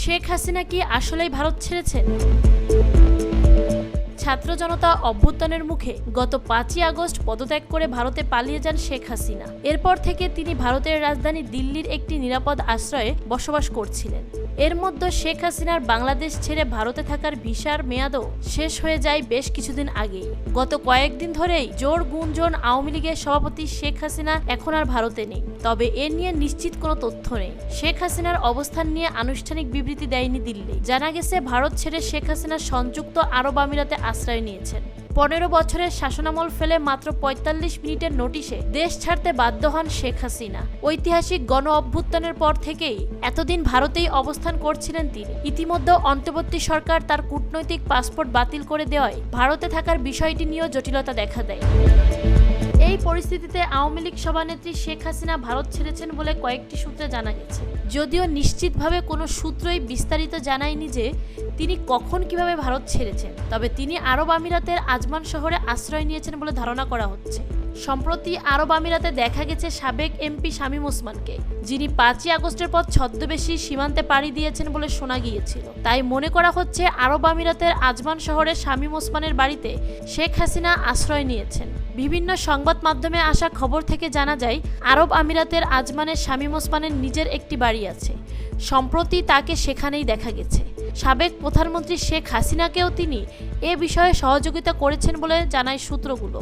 শেখ হাসিনা কি আসলেই ভারত ছেড়েছেন? ছাত্র জনতা অভ্যুত্থানের মুখে গত 5ই আগস্ট পদত্যাগ করে ভারতে পালিয়ে যান শেখ হাসিনা। এরপর থেকে তিনি ভারতের রাজধানী দিল্লির একটি নিরাপদ আশ্রয়ে বসবাস করছিলেন। এর মধ্যে শেখ হাসিনার বাংলাদেশ ছেড়ে ভারতে থাকার ভিসার মেয়াদও শেষ হয়ে যায় বেশ কিছুদিন আগেই। গত কয়েকদিন ধরেই জোর গুঞ্জন আওয়ামী লীগের সভাপতি শেখ হাসিনা এখন আর ভারতে নেই। তবে এ নিয়ে নিশ্চিত কোনো তথ্য নেই। শেখ হাসিনার অবস্থান নিয়ে আনুষ্ঠানিক বিবৃতি দেয়নি দিল্লি। জানা গেছে ভারত ছেড়ে শেখ হাসিনা সংযুক্ত আরব আমিরাতে আশ্রয় নিয়েছেন। 15 বছরের শাসনামল ফেলে মাত্র 45 মিনিটের নোটিশে দেশ ছাড়তে বাধ্য হন শেখ হাসিনা। ঐতিহাসিক গণ অভ্যুত্থানের পর থেকেই এতদিন ভারতেই অবস্থান করছিলেন তিনি। ইতিমধ্যে অন্তর্বর্তী সরকার তার কূটনৈতিক পাসপোর্ট বাতিল করে দেওয়ায় ভারতে থাকার বিষয়টি নিয়েও জটিলতা দেখা দেয়। এই পরিস্থিতিতে আওয়ামী লীগ সভানেত্রী শেখ হাসিনা ভারত ছেড়েছেন বলে কয়েকটি সূত্রে জানা গেছে। যদিও নিশ্চিতভাবে কোনো সূত্রই বিস্তারিত জানায়নি যে তিনি কখন কিভাবে ভারত ছেড়েছেন, তবে তিনি আরব আমিরাতের আজমান শহরে আশ্রয় নিয়েছেন বলে ধারণা করা হচ্ছে। সম্প্রতি আরব আমিরাতে দেখা গেছে সাবেক এমপি শামীম ওসমানকে, যিনি 5ই আগস্টের পর ছদ্মবেশী সীমান্তে পাড়ি দিয়েছেন বলে শোনা গিয়েছিল। তাই মনে করা হচ্ছে আরব আমিরাতের আজমান শহরে শামীম ওসমানের বাড়িতে শেখ হাসিনা আশ্রয় নিয়েছেন। বিভিন্ন সংবাদ মাধ্যমে আসা খবর থেকে জানা যায় আরব আমিরাতের আজমানের শামীম ওসমানের নিজের একটি বাড়ি আছে। সম্প্রতি তাকে সেখানেই দেখা গেছে। সাবেক প্রধানমন্ত্রী শেখ হাসিনাকেও তিনি এ বিষয়ে সহযোগিতা করেছেন বলে জানায় সূত্রগুলো।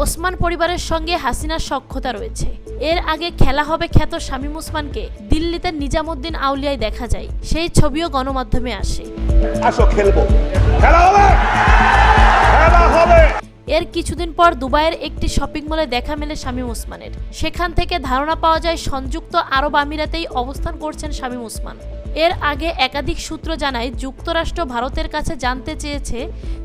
ওসমান পরিবারের সঙ্গে হাসিনার সখ্যতা রয়েছে। এর আগে খেলা হবে খ্যাত শামীম ওসমানকে দিল্লিতে নিজামুদ্দিন আউলিয়ায় দেখা যায়। সেই ছবিও গণমাধ্যমে আসে। এর কিছুদিন পর দুবাইয়ের একটি শপিং মলে দেখা মেলে শামীম ওসমানের। সেখান থেকে ধারণা পাওয়া যায় সংযুক্ত আরব আমিরাতেই অবস্থান করছেন শামীম ওসমান। এর আগে একাধিক সূত্র জানায় যুক্তরাষ্ট্র ভারতের কাছে জানতে চেয়েছে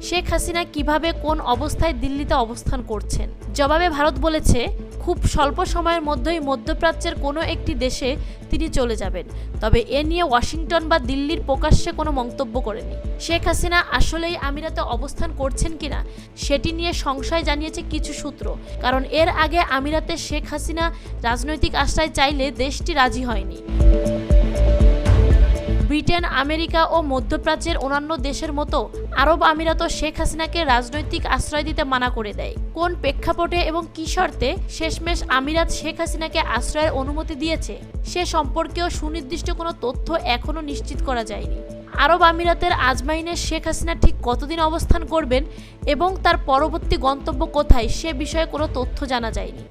শেখ হাসিনা কিভাবে কোন অবস্থায় দিল্লিতে অবস্থান করছেন। জবাবে ভারত বলেছে খুব স্বল্প সময়ের মধ্যেই মধ্যপ্রাচ্যের কোনো একটি দেশে তিনি চলে যাবেন। তবে এ নিয়ে ওয়াশিংটন বা দিল্লির প্রকাশ্যে কোনো মন্তব্য করেনি। শেখ হাসিনা আসলেই আমিরাতে অবস্থান করছেন কিনা সেটি নিয়ে সংশয় জানিয়েছে কিছু সূত্র। কারণ এর আগে আমিরাতে শেখ হাসিনা রাজনৈতিক আশ্রয় চাইলে দেশটি রাজি হয়নি। ব্রিটেন, আমেরিকা ও মধ্যপ্রাচ্যের অন্যান্য দেশের মতো আরব আমিরাতও শেখ হাসিনাকে রাজনৈতিক আশ্রয় দিতে মানা করে দেয়। কোন প্রেক্ষাপটে এবং কী শর্তে শেষমেশ আমিরাত শেখ হাসিনাকে আশ্রয়ের অনুমতি দিয়েছে সে সম্পর্কেও সুনির্দিষ্ট কোনো তথ্য এখনও নিশ্চিত করা যায়নি। আরব আমিরাতের আজমাইনে শেখ হাসিনা ঠিক কতদিন অবস্থান করবেন এবং তার পরবর্তী গন্তব্য কোথায় সে বিষয়ে কোনো তথ্য জানা যায়নি।